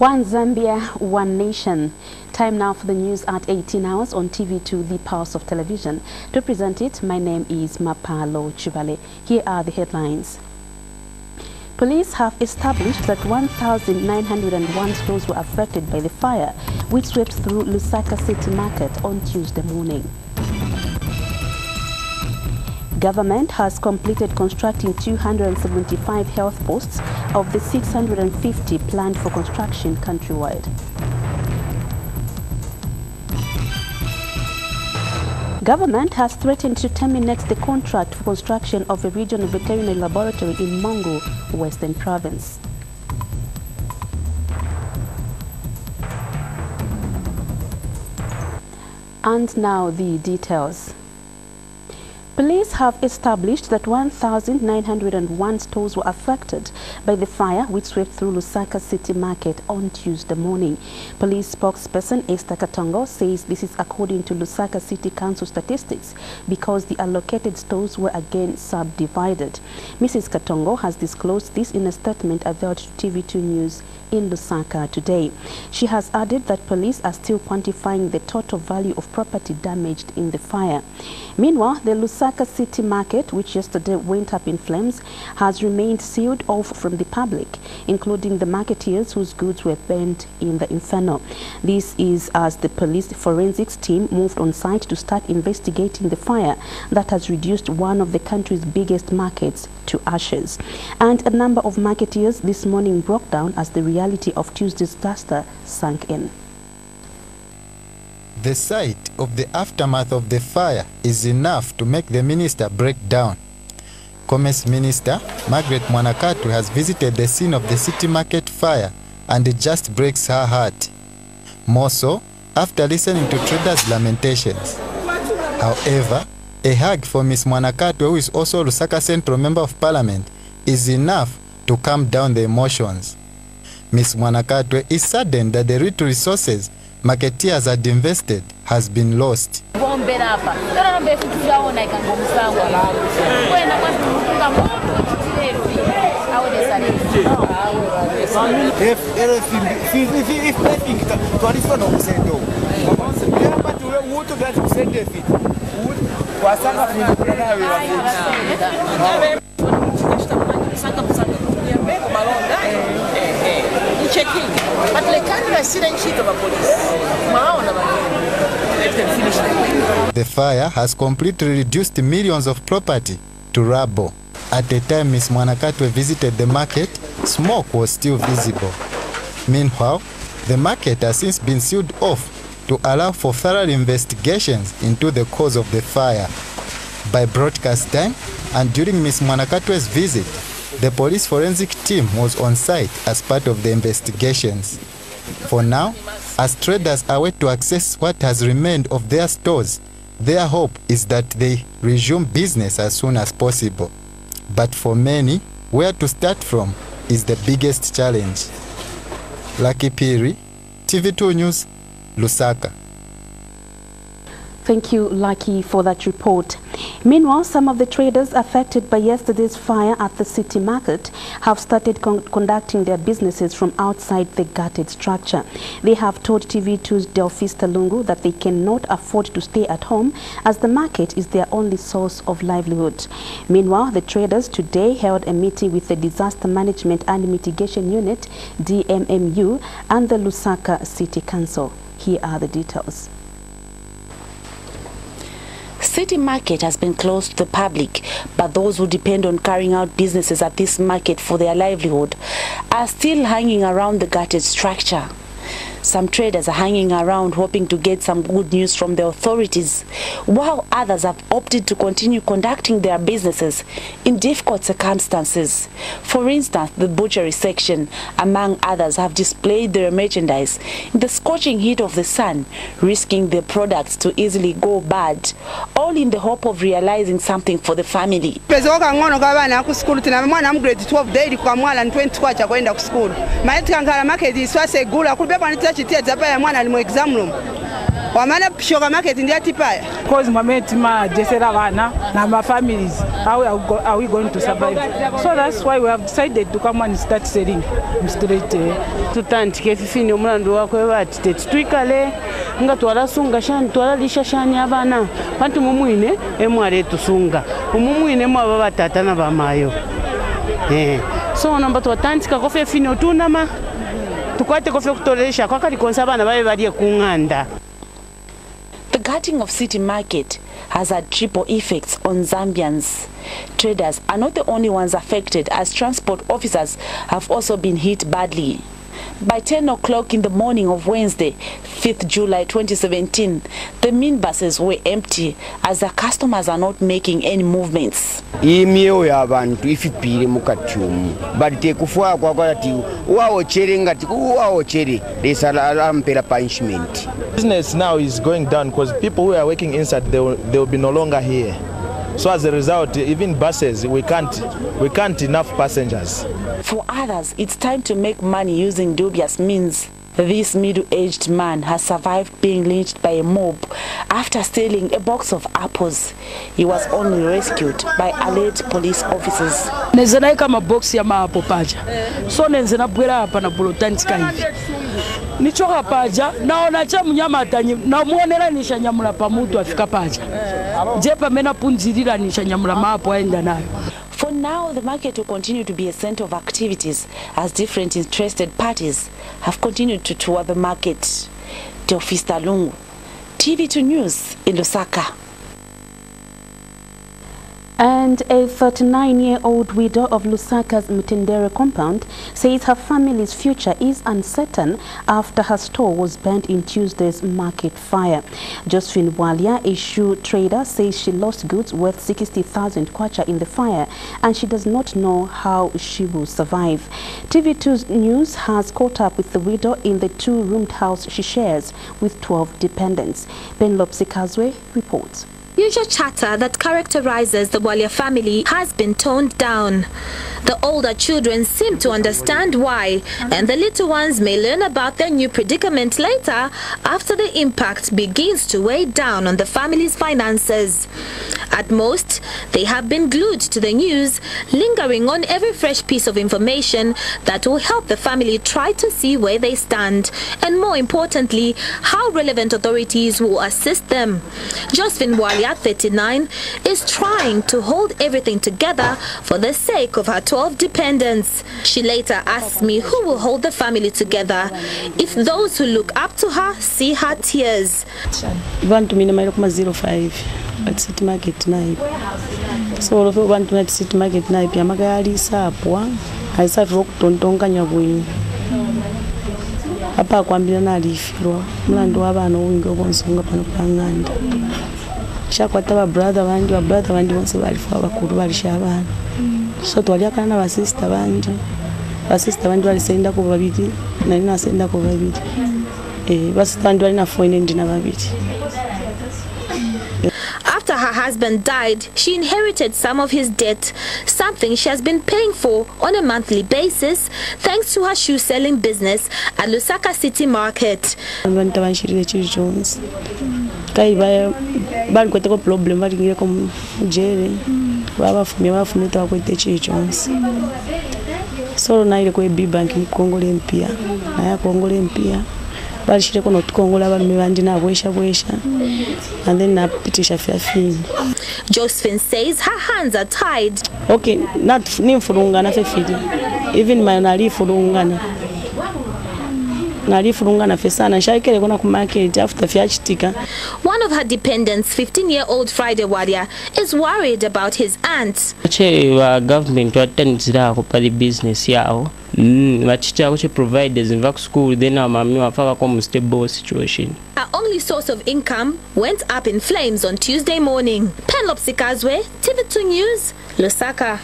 One Zambia, one nation. Time now for the news at 18 hours on TV2, the Pulse of Television. To present it, my name is Mapalo Chubale. Here are the headlines. Police have established that 1,901 stores were affected by the fire, which swept through Lusaka City Market on Tuesday morning. Government has completed constructing 275 health posts of the 650 planned for construction countrywide. Government has threatened to terminate the contract for construction of a regional veterinary laboratory in Mongo, Western Province. And now the details. Police have established that 1,901 stores were affected by the fire which swept through Lusaka City Market on Tuesday morning. Police spokesperson Esther Katongo says this is according to Lusaka City Council statistics because the allocated stores were again subdivided. Mrs. Katongo has disclosed this in a statement availed to TV2 News in Lusaka today. She has added that police are still quantifying the total value of property damaged in the fire. Meanwhile, the Lusaka City Market, which yesterday went up in flames, has remained sealed off from the public, including the marketeers whose goods were burned in the inferno. This is as the police forensics team moved on site to start investigating the fire that has reduced one of the country's biggest markets to ashes. And a number of marketeers this morning broke down as the reality of Tuesday's disaster sank in. The sight of the aftermath of the fire is enough to make the minister break down. Commerce Minister Margaret Mwanakatu has visited the scene of the city market fire and it just breaks her heart. More so after listening to traders' lamentations. However, a hug for Ms. Mwanakatu, who is also Lusaka Central Member of Parliament, is enough to calm down the emotions. Ms. Mwanakatu is saddened that the little resources marketeers had invested has been lost. The fire has completely reduced millions of property to rubble. At the time Ms. Mwanakatu visited the market, smoke was still visible. Meanwhile, the market has since been sealed off to allow for thorough investigations into the cause of the fire. By broadcast time and during Ms. Mwanakatu's visit, the police forensic team was on site as part of the investigations. For now, as traders are waiting to access what has remained of their stores, their hope is that they resume business as soon as possible. But for many, where to start from is the biggest challenge. Lucky Piri, TV2 News, Lusaka. Thank you, Lucky, for that report. Meanwhile, some of the traders affected by yesterday's fire at the city market have started conducting their businesses from outside the gutted structure. They have told TV2's Delphista Lungu that they cannot afford to stay at home as the market is their only source of livelihood. Meanwhile, the traders today held a meeting with the Disaster Management and Mitigation Unit, DMMU, and the Lusaka City Council. Here are the details. City market has been closed to the public, but those who depend on carrying out businesses at this market for their livelihood are still hanging around the gutted structure. Some traders are hanging around hoping to get some good news from the authorities, while others have opted to continue conducting their businesses in difficult circumstances. For instance, the butchery section, among others, have displayed their merchandise in the scorching heat of the sun, risking their products to easily go bad, all in the hope of realizing something for the family. Wamana shoga market ndia tipaya. Cause mametima jesera bana na my families. How are we going to survive? So that's why we have decided to come and start selling straight. Tutandike fifini omulando wakwe bati tetwikale nga twalasunga shani twalalisha shani abana bantu mumwine emwale tusunga umumwine mwaba batata na bamayo so namba twatandika kofe fino tunama tukwate kofe kutolesha kwa kali konsa abana babe bali kunganda. The gutting of city market has had triple effects on Zambians. Traders are not the only ones affected, as transport officers have also been hit badly. By 10 o'clock in the morning of Wednesday, 5th July 2017, the minibuses were empty as the customers are not making any movements. Imio ya bantu ifipire mukachumu bali kufua kwa ati wao chere ngati wao chere there's alarm pera punishment. Business now is going down because people who are working inside they will be no longer here. So as a result, even buses we can't enough passengers. For others, it's time to make money using dubious means. This middle-aged man has survived being lynched by a mob after stealing a box of apples. He was only rescued by alert police officers. Nenzena kama box ya maapo paja. So nenzena bwela hapa na bolotantika hivi. Nichoka paja naona cha mnyama atanyi na muonera nisha nyamula pa mutu afika paja. Jepa mena punzirira nisha nyamula maapo aenda nayo. For now, the market will continue to be a center of activities as different interested parties have continued to tour the market. Teofista Lungu, TV2 News in Lusaka. And a 39-year-old widow of Lusaka's Mutendere compound says her family's future is uncertain after her store was burnt in Tuesday's market fire. Josephine Walia, a shoe trader, says she lost goods worth 60,000 kwacha in the fire and she does not know how she will survive. TV2 News has caught up with the widow in the two-roomed house she shares with 12 dependents. Ben Lopsikazwe reports. Usual chatter that characterizes the Walia family has been toned down. The older children seem to understand why, and the little ones may learn about their new predicament later after the impact begins to weigh down on the family's finances. At most, they have been glued to the news, lingering on every fresh piece of information that will help the family try to see where they stand, and more importantly, how relevant authorities will assist them. Josephine Walia, 39, is trying to hold everything together for the sake of her 12 dependents. She later asks me who will hold the family together if those who look up to her see her tears. Bantu mina mailo kuma 05 at city market night. So all bantu at city market night pia magari sapwa haisa rokutontonga nyabwini. Apa kwambira na alifirwa mlando wabana wingo bonsonga pano panganda. Shakwata ba brother bandi bonse balifa bakuru balisha abana. So twalya kana ba sister bandi balisenda ko babiri na nina senda ko babiri basi bandi bali na phone ndina babiri. After her husband died, she inherited some of his debt, something she has been paying for on a monthly basis thanks to her shoe selling business at Lusaka City Market. Kai bali kwete ko problem bali ngire ko jere baba fumye ta kwete chichonse so na ile ko B bank mu Kongole mpia na ya Kongole mpia bali shire ko not Kongola bali mebandi na bwesha and then na pitisha fafini. Josephine says her hands are tied. Okay, not nimfurungana fefili even my nali furungana One of her dependents, 15-year-old Friday Wadia, is worried about his aunt. Government the business yao. Providers in school then a stable situation. Her only source of income went up in flames on Tuesday morning. Penlopsikazwe, TV2 News, Lusaka.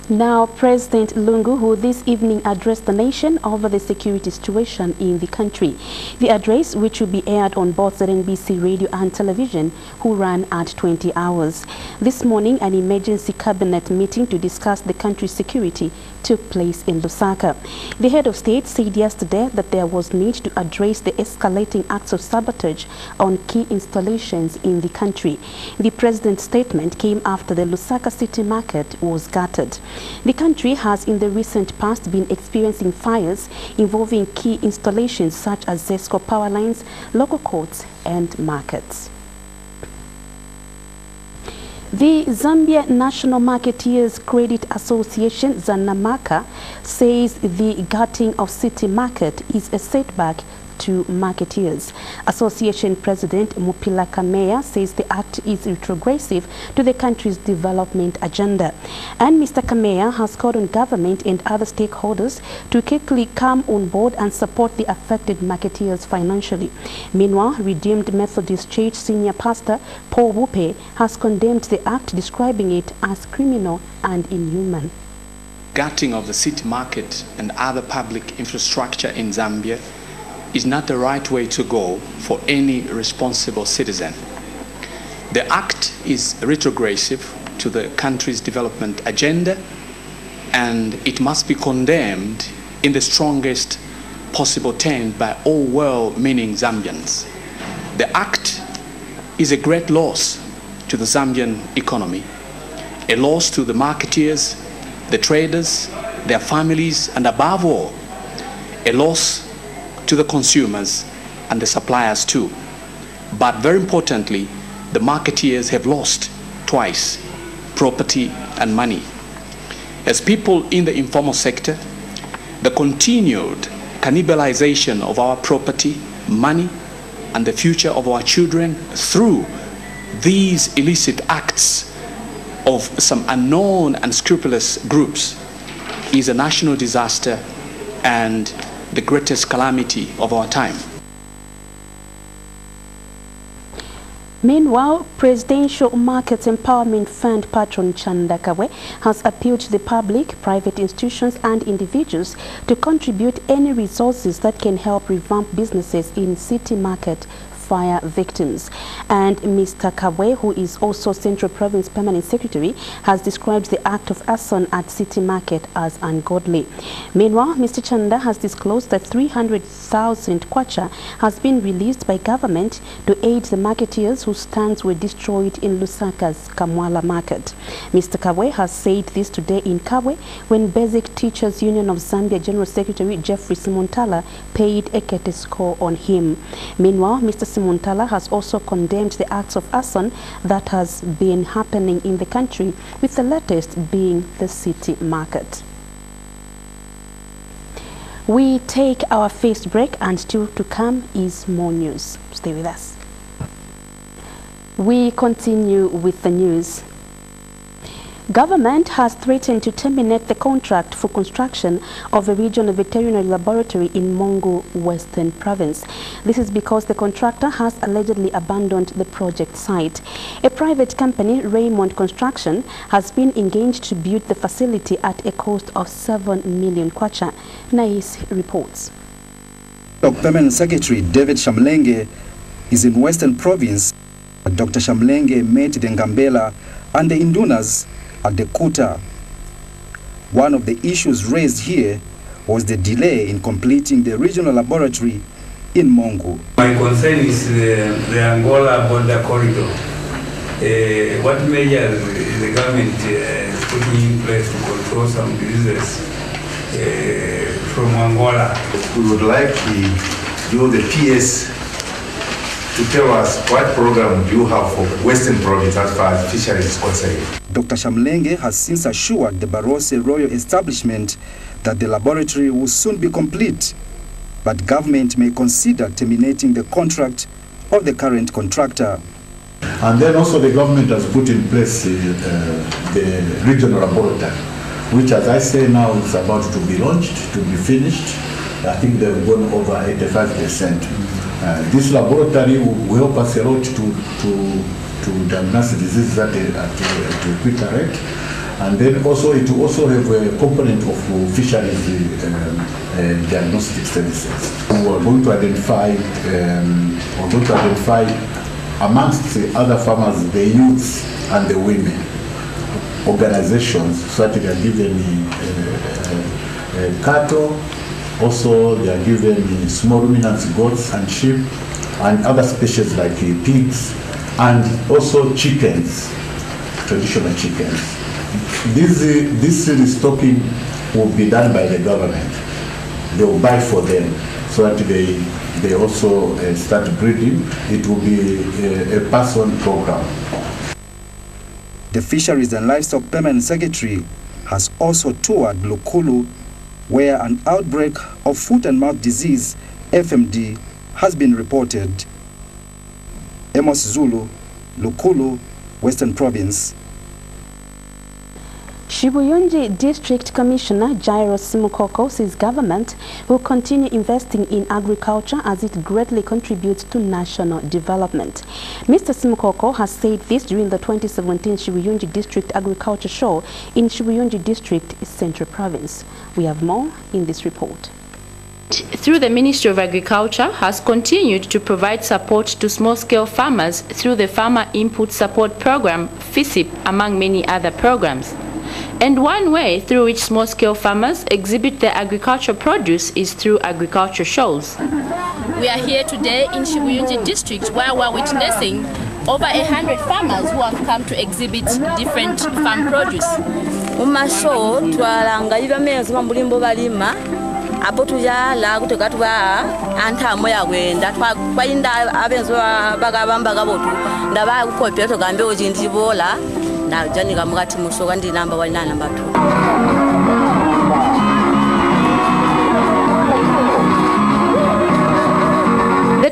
Now, President Lungu, who this evening addressed the nation over the security situation in the country. The address, which will be aired on both ZNBC radio and television, will run at 20 hours. This morning, an emergency cabinet meeting to discuss the country's security took place in Lusaka. The head of state said yesterday that there was need to address the escalating acts of sabotage on key installations in the country. The president's statement came after the Lusaka city market was gutted. The country has in the recent past been experiencing fires involving key installations such as ZESCO power lines, local courts and markets. The Zambia National Marketeers Credit Association, ZNBC, says the gutting of city market is a setback to marketeers. Association President Mupila Kameya says the act is retrogressive to the country's development agenda. And Mr. Kameya has called on government and other stakeholders to quickly come on board and support the affected marketeers financially. Meanwhile, Redeemed Methodist Church Senior Pastor Paul Wupe has condemned the act, describing it as criminal and inhuman. Gutting of the city market and other public infrastructure in Zambia is not the right way to go for any responsible citizen. The act is retrogressive to the country's development agenda, and it must be condemned in the strongest possible terms by all well-meaning Zambians. The act is a great loss to the Zambian economy, a loss to the marketeers, the traders, their families, and above all, a loss to the consumers and the suppliers too. But very importantly, the marketeers have lost twice, property and money. As people in the informal sector, the continued cannibalization of our property, money, and the future of our children through these illicit acts of some unknown and unscrupulous groups is a national disaster and the greatest calamity of our time. Meanwhile, Presidential Markets Empowerment Fund patron Chanda Kawe has appealed to the public, private institutions and individuals to contribute any resources that can help revamp businesses in city market fire victims. And Mr. Kawe, who is also Central Province Permanent Secretary, has described the act of arson at City Market as ungodly. Meanwhile, Mr. Chanda has disclosed that 300,000 kwacha has been released by government to aid the marketeers whose stands were destroyed in Lusaka's Kamwala Market. Mr. Kawe has said this today in Kawe when Basic Teachers Union of Zambia General Secretary Jeffrey Simontala paid a courtesy call on him. Meanwhile, Mr. Simontala has also condemned the acts of arson that has been happening in the country, with the latest being the city market. We take our first break, and still to come is more news. Stay with us. We continue with the news. Government has threatened to terminate the contract for construction of a regional veterinary laboratory in Mongo, Western Province. This is because the contractor has allegedly abandoned the project site. A private company, Raymond Construction, has been engaged to build the facility at a cost of 7 million kwacha. Nais reports. Permanent Secretary David Shamlenge is in Western Province. Dr. Shamlenge met the Ngambela and the Indunas at the Kuta. One of the issues raised here was the delay in completing the regional laboratory in Mongo. My concern is the Angola border corridor. What measures is the government putting in place to control some diseases from Angola? We would like the PS to tell us what program do you have for Western Province as far as fisheries is concerned. Dr. Shamlenge has since assured the Barose Royal Establishment that the laboratory will soon be complete, but government may consider terminating the contract of the current contractor. And then also the government has put in place the regional laboratory, which, as I say now, is about to be launched, to be finished. I think they've gone over 85%. This laboratory will help us a lot to diagnose diseases at a quicker rate, and then also it will also have a component of fisheries diagnostic services. We are going to identify, amongst the other farmers, the youths and the women. organizations, so that they are given cattle, also they are given small ruminants, goats and sheep, and other species like pigs, and also chickens, traditional chickens. This restocking will be done by the government. They will buy for them so that they also start breeding. It will be a person program. The Fisheries and Livestock Permanent Secretary has also toured Lukulu, where an outbreak of foot and mouth disease, FMD, has been reported. Amos Zulu, Lukulu, Western Province. Shibuyunji District Commissioner Jairo Simukoko says government will continue investing in agriculture as it greatly contributes to national development. Mr. Simukoko has said this during the 2017 Shibuyunji District Agriculture Show in Shibuyunji District, Central Province. We have more in this report. Through the Ministry of Agriculture has continued to provide support to small-scale farmers through the Farmer Input Support Program, FISIP, among many other programs. And one way through which small-scale farmers exhibit their agricultural produce is through agriculture shows. We are here today in Shibuyunji District, where we're witnessing over 100 farmers who have come to exhibit different farm produce. Umasho twalanga ibamezi mambulimbo balima apo tujala kutekatwa anta moya gwenda twayinda abenzo bagabamba gabotu ndaba ukopya to gambe ojindi bola. The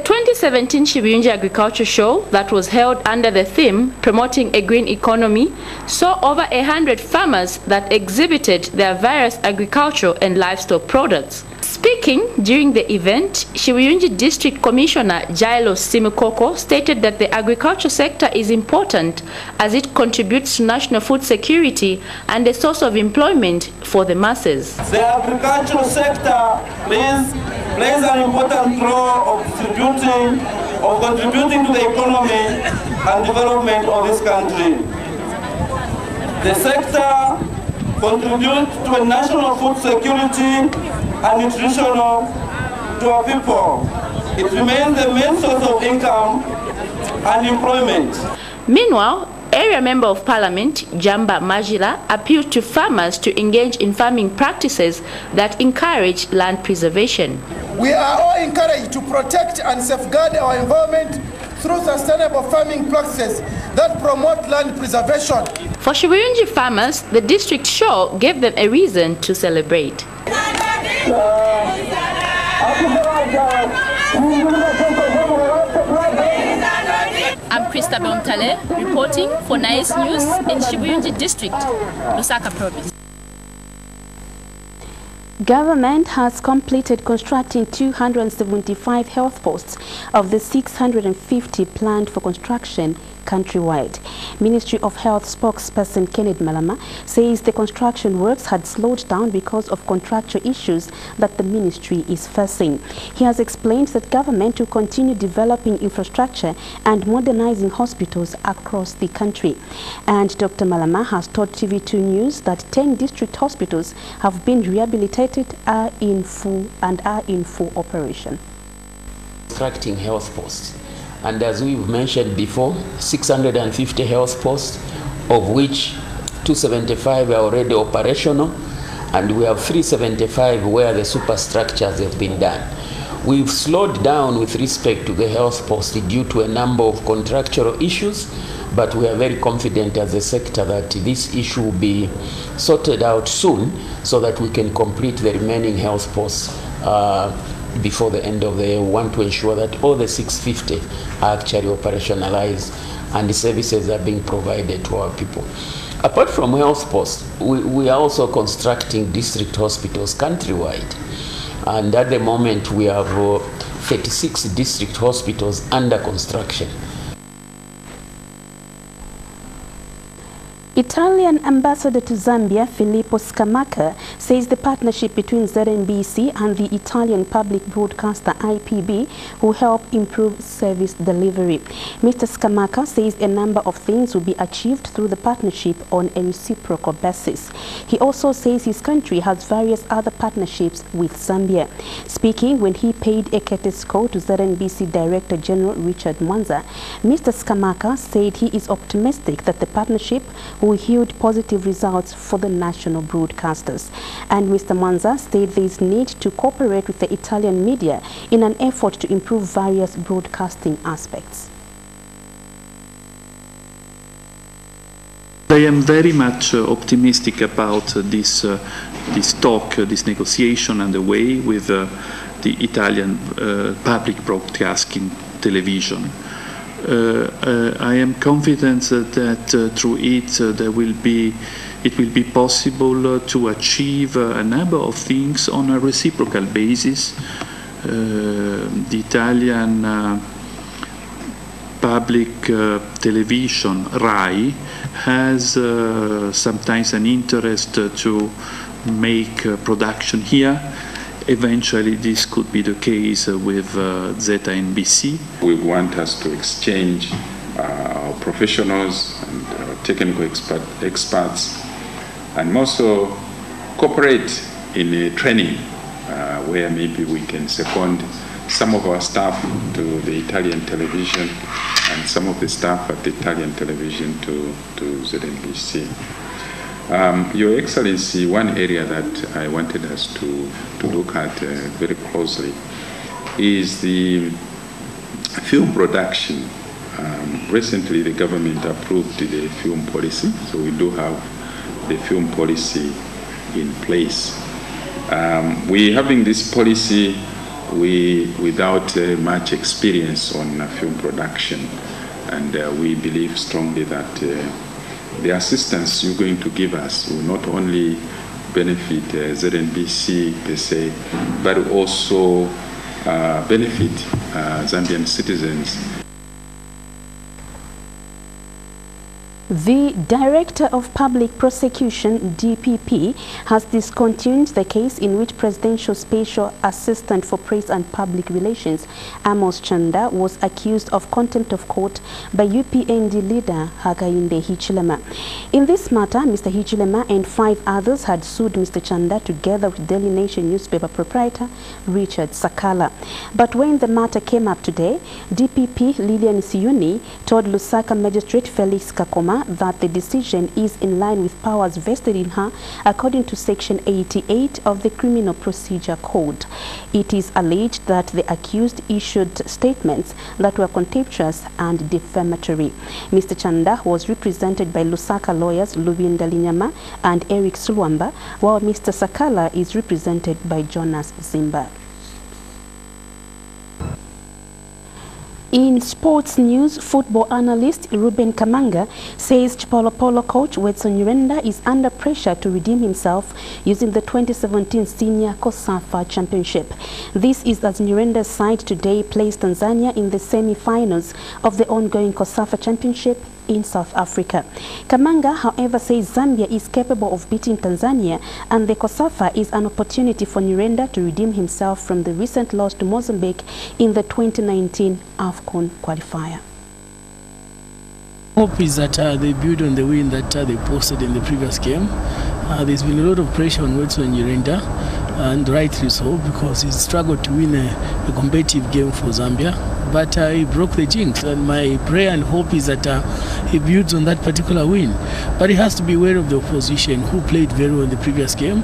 2017 Shibuyunji Agriculture Show, that was held under the theme Promoting a Green Economy, saw over 100 farmers that exhibited their various agricultural and livestock products. Speaking during the event, Shibuyunji District Commissioner Jairo Simukoko stated that the agriculture sector is important as it contributes to national food security and a source of employment for the masses. The agricultural sector plays an important role of contributing to the economy and development of this country. The sector contributes to a national food security and nutritional to our people. It remains the main source of income and employment. Meanwhile, Area Member of Parliament Jamba Majila appealed to farmers to engage in farming practices that encourage land preservation. We are all encouraged to protect and safeguard our environment through sustainable farming practices that promote land preservation. For Shibuyunji farmers, the district show gave them a reason to celebrate. I'm Christabel Mtale, reporting for Nice News in Shibuyunji District, Lusaka Province. Government has completed constructing 275 health posts of the 650 planned for construction countrywide. Ministry of Health spokesperson Kenneth Malama says the construction works had slowed down because of contractual issues that the ministry is facing. He has explained that government will continue developing infrastructure and modernizing hospitals across the country. And Dr. Malama has told TV2 News that 10 district hospitals have been rehabilitated, are in full operation. Constructing health posts. And as we've mentioned before, 650 health posts, of which 275 are already operational, and we have 375 where the superstructures have been done. We've slowed down with respect to the health post due to a number of contractual issues, but we are very confident as a sector that this issue will be sorted out soon so that we can complete the remaining health posts before the end of the year. We want to ensure that all the 650 are actually operationalized and the services are being provided to our people. Apart from health posts, we are also constructing district hospitals countrywide. And at the moment, we have 36 district hospitals under construction. Italian ambassador to Zambia, Filippo Scamacca, says the partnership between ZNBC and the Italian public broadcaster IPB will help improve service delivery. Mr. Scamacca says a number of things will be achieved through the partnership on a reciprocal basis. He also says his country has various other partnerships with Zambia. Speaking when he paid a courtesy call to ZNBC Director General Richard Mwanza, Mr. Scamacca said he is optimistic that the partnership will yield positive results for the national broadcasters. And Mr. Mwanza stated there is need to cooperate with the Italian media in an effort to improve various broadcasting aspects. I am very much optimistic about this talk, this negotiation underway with the Italian public broadcasting television. I am confident that through it it will be possible to achieve a number of things on a reciprocal basis. The Italian public television, RAI, has sometimes an interest to make production here. Eventually, this could be the case with ZNBC. We want us to exchange our professionals and technical experts, and also cooperate in training where maybe we can second some of our staff to the Italian television and some of the staff at the Italian television to ZNBC. Your Excellency, one area that I wanted us to look at very closely is the film production. Recently, the government approved the film policy, so we do have the film policy in place. We having this policy without much experience on film production, and we believe strongly that the assistance you're going to give us will not only benefit ZNBC per se, but also benefit Zambian citizens. The Director of Public Prosecution, DPP, has discontinued the case in which Presidential Special Assistant for Press and Public Relations, Amos Chanda, was accused of contempt of court by UPND leader Hakainde Hichilema. In this matter, Mr. Hichilema and 5 others had sued Mr. Chanda together with Daily Nation newspaper proprietor Richard Sakala. But when the matter came up today, DPP Lilian Siuni told Lusaka Magistrate Felix Kakoma that the decision is in line with powers vested in her according to Section 88 of the Criminal Procedure Code. It is alleged that the accused issued statements that were contemptuous and defamatory. Mr. Chanda was represented by Lusaka lawyers Lubinda Linyama and Eric Sulwamba, while Mr. Sakala is represented by Jonas Zimba. In sports news, football analyst Ruben Kamanga says Chipolo Polo coach Wedson Nyirenda is under pressure to redeem himself using the 2017 Senior COSAFA Championship. This is as Nyirenda's side today plays Tanzania in the semi-finals of the ongoing COSAFA Championship in South Africa. Kamanga, however, says Zambia is capable of beating Tanzania, and the COSAFA is an opportunity for Nyirenda to redeem himself from the recent loss to Mozambique in the 2019 AFCON qualifier. Hope is that they build on the win that they posted in the previous game. There's been a lot of pressure on Wedson Nyirenda, and rightly so, because he struggled to win a competitive game for Zambia. But he broke the jinx, and my prayer and hope is that he builds on that particular win. But he has to be aware of the opposition, who played very well in the previous game.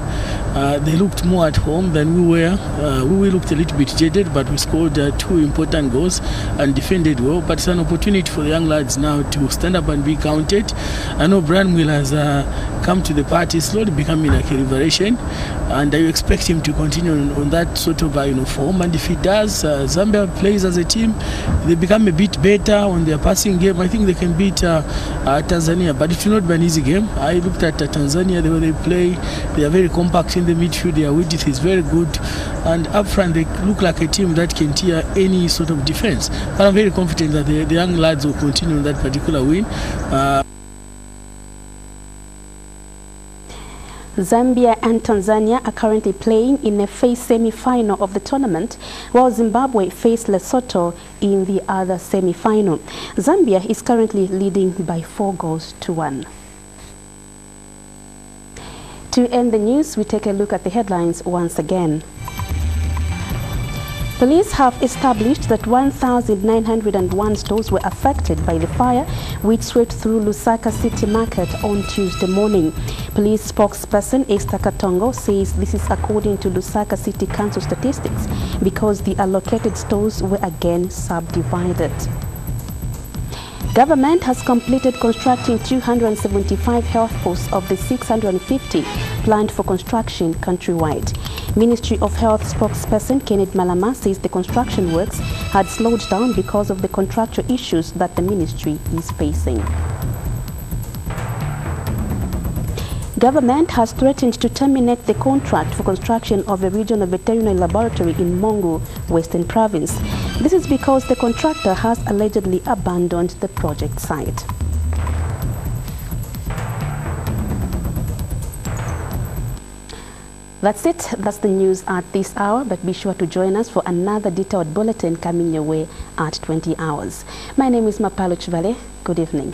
They looked more at home than we were. We looked a little bit jaded, but we scored 2 important goals and defended well. But it's an opportunity for the young lads now to stand up and be counted. I know Branwell has come to the party, slowly becoming like a liberation, and I expect him to continue on that sort of form. And if he does, Zambia plays as a team. They become a bit better on their passing game. I think they can beat Tanzania, but it will not be an easy game. I looked at Tanzania, the way they play. They are very compact in the midfield. Their width is very good, and up front they look like a team that can tear any sort of defense. But I'm very confident that the young lads will continue on that particular win. Zambia and Tanzania are currently playing in a phase semi-final of the tournament, while Zimbabwe face Lesotho in the other semi-final. Zambia is currently leading by 4-1. To end the news, we take a look at the headlines once again. Police have established that 1,901 stores were affected by the fire which swept through Lusaka City Market on Tuesday morning. Police spokesperson Esther Katongo says this is according to Lusaka City Council statistics because the allocated stores were again subdivided. Government has completed constructing 275 health posts of the 650 planned for construction countrywide. Ministry of Health spokesperson Kenneth Malama says the construction works had slowed down because of the contractual issues that the ministry is facing. Government has threatened to terminate the contract for construction of a regional veterinary laboratory in Mongu, Western Province. This is because the contractor has allegedly abandoned the project site. That's it. That's the news at this hour, but be sure to join us for another detailed bulletin coming your way at 20 hours. My name is Mapalo Chivale. Good evening.